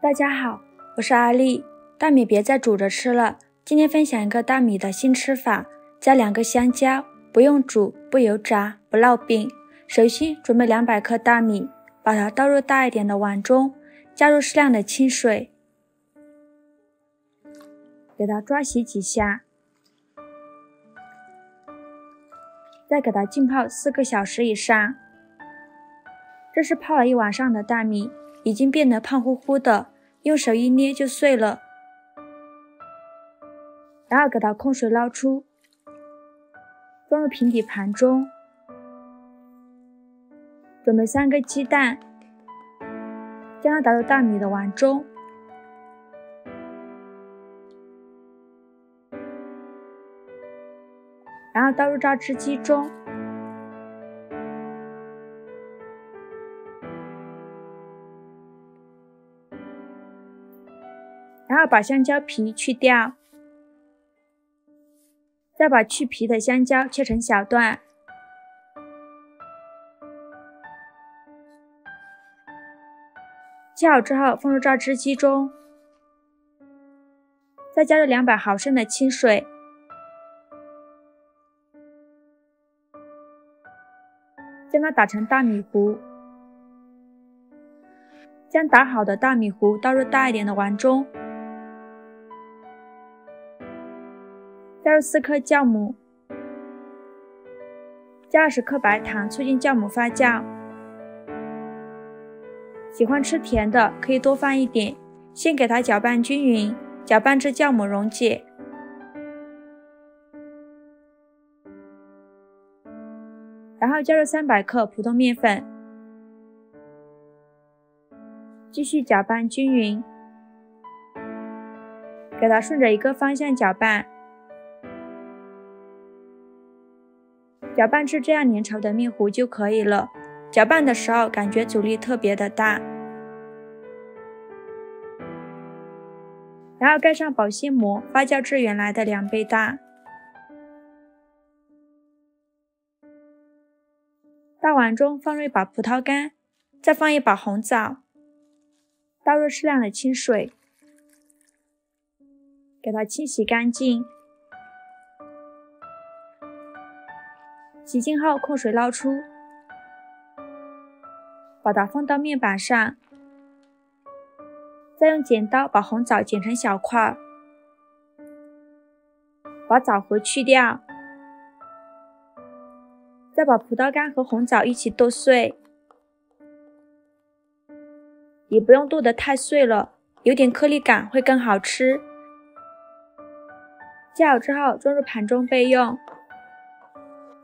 大家好，我是阿丽。大米别再煮着吃了，今天分享一个大米的新吃法，加2个香蕉，不用煮，不油炸，不烙饼。首先准备200克大米，把它倒入大一点的碗中，加入适量的清水，给它抓洗几下，再给它浸泡4个小时以上。这是泡了1晚上的大米，已经变得胖乎乎的，用手一捏就碎了。然后给它控水捞出，装入平底盘中，准备3个鸡蛋，将它打入大米的碗中，然后倒入榨汁机中，然后把香蕉皮去掉，再把去皮的香蕉切成小段，切好之后放入榨汁机中，再加入200毫升的清水，将它打成大米糊，将打好的大米糊倒入大一点的碗中，加入4颗酵母，加20克白糖，促进酵母发酵。喜欢吃甜的可以多放一点，先给它搅拌均匀，搅拌至酵母溶解。然后加入300克普通面粉，继续搅拌均匀，给它顺着一个方向搅拌，搅拌至这样粘稠的面糊就可以了。搅拌的时候感觉阻力特别的大，然后盖上保鲜膜，发酵至原来的2倍大。大碗中放入1把葡萄干，再放1把红枣，倒入适量的清水，给它清洗干净。洗净后控水捞出，把它放到面板上，再用剪刀把红枣剪成小块，把枣核去掉，再把葡萄干和红枣一起剁碎，也不用剁得太碎了，有点颗粒感会更好吃。切好之后装入盘中备用。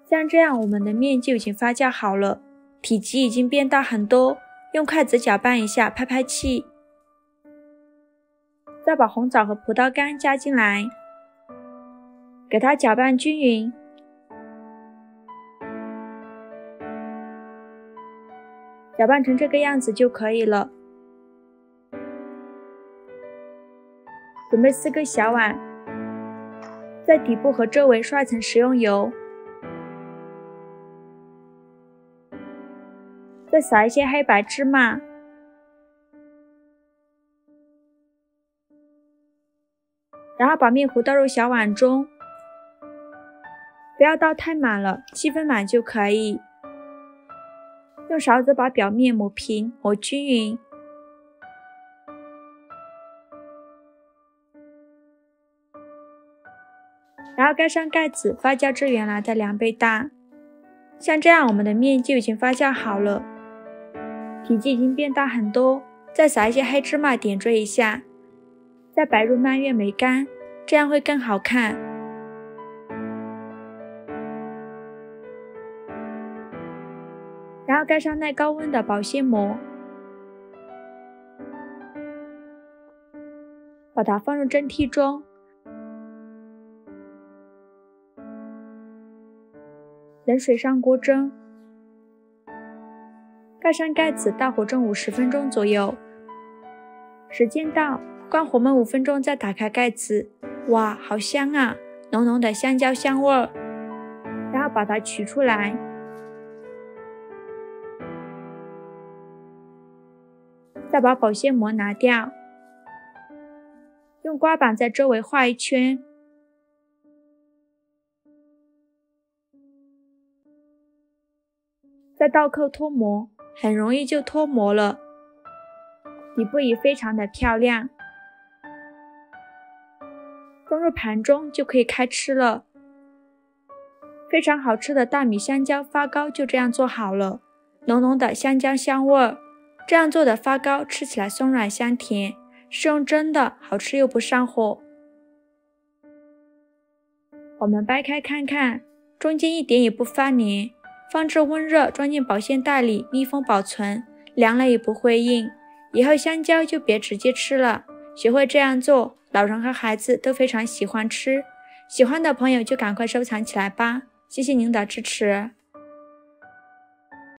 像这样我们的面就已经发酵好了，体积已经变大很多，用筷子搅拌一下，拍拍气。再把红枣和葡萄干加进来，给它搅拌均匀。搅拌成这个样子就可以了。准备4个小碗，在底部和周围刷一层食用油，再撒一些黑白芝麻，然后把面糊倒入小碗中，不要倒太满了，7分满就可以。用勺子把表面抹平，抹均匀，然后盖上盖子，发酵至原来的2倍大。像这样我们的面就已经发酵好了，体积已经变大很多，再撒一些黑芝麻点缀一下，再摆入蔓越莓干，这样会更好看。然后盖上耐高温的保鲜膜，把它放入蒸屉中，冷水上锅蒸，盖上盖子，大火蒸50分钟左右。时间到，关火焖5分钟，再打开盖子。哇，好香啊，浓浓的香蕉香味儿。然后把它取出来，再把保鲜膜拿掉，用刮板在周围画一圈，再倒扣脱模，很容易就脱模了，底部也非常的漂亮。装入盘中就可以开吃了。非常好吃的大米香蕉发糕就这样做好了，浓浓的香蕉香味儿。这样做的发糕吃起来松软香甜，是用蒸的，好吃又不上火。我们掰开看看，中间一点也不发黏，放置温热，装进保鲜袋里密封保存，凉了也不会硬。以后香蕉就别直接吃了，学会这样做，老人和孩子都非常喜欢吃。喜欢的朋友就赶快收藏起来吧，谢谢您的支持。